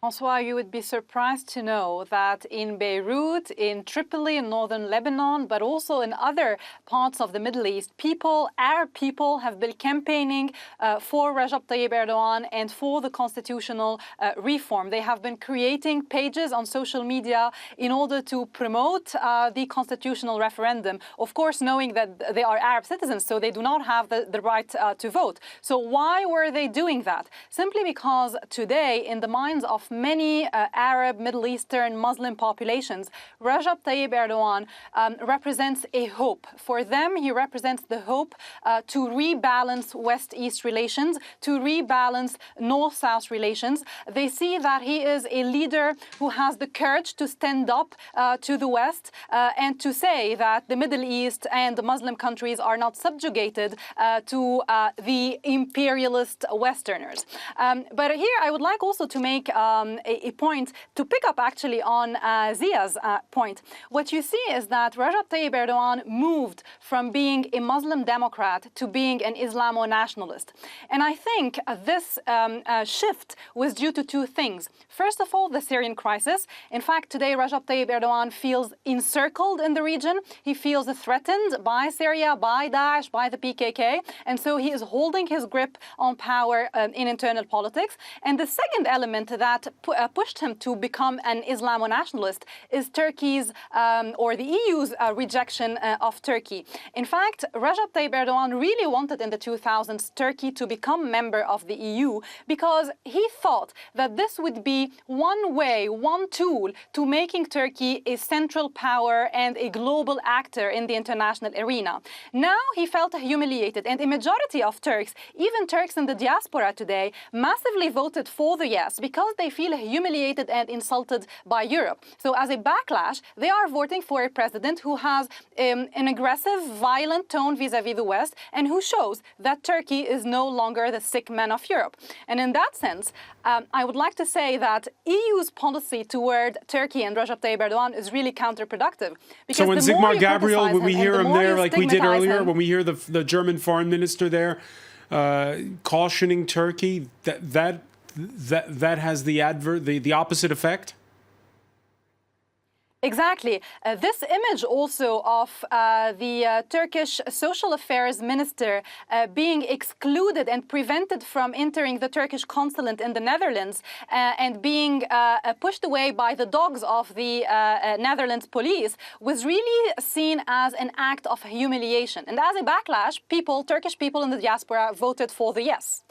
Francois, you would be surprised to know that in Beirut, in Tripoli, in northern Lebanon, but also in other parts of the Middle East, Arab people have been campaigning for Recep Tayyip Erdogan and for the constitutional reform. They have been creating pages on social media in order to promote the constitutional referendum, of course knowing that they are Arab citizens, so they do not have the right to vote. So why were they doing that? Simply because today, in the minds of many Arab, Middle Eastern, Muslim populations, Recep Tayyip Erdogan represents a hope. For them, he represents the hope to rebalance West-East relations, to rebalance North-South relations. They see that he is a leader who has the courage to stand up to the West and to say that the Middle East and the Muslim countries are not subjugated to the imperialist Westerners. But here I would like also to make a point to pick up actually on Zia's point. What you see is that Recep Tayyip Erdogan moved from being a Muslim Democrat to being an Islamo-nationalist. And I think this shift was due to two things. First of all, the Syrian crisis. In fact, today Recep Tayyip Erdogan feels encircled in the region. He feels threatened by Syria, by Daesh, by the PKK. And so he is holding his grip on power in internal politics. And the second element that pushed him to become an Islamo-nationalist is Turkey's or the EU's rejection of Turkey. In fact, Recep Tayyip Erdogan really wanted in the 2000s Turkey to become member of the EU because he thought that this would be one way, one tool to making Turkey a central power and a global actor in the international arena. Now he felt humiliated, and a majority of Turks, even Turks in the diaspora today, massively voted for the yes because they feel humiliated and insulted by Europe. So as a backlash, they are voting for a president who has an aggressive, violent tone vis-à-vis the West and who shows that Turkey is no longer the sick man of Europe. And in that sense, I would like to say that EU's policy toward Turkey and Recep Tayyip Erdogan is really counterproductive. So when Sigmar Gabriel, when we hear him there, like we did earlier, when we hear the German foreign minister there cautioning Turkey, that has the opposite effect? Exactly. This image also of the Turkish social affairs minister being excluded and prevented from entering the Turkish consulate in the Netherlands and being pushed away by the dogs of the Netherlands police was really seen as an act of humiliation. And as a backlash, Turkish people in the diaspora voted for the yes.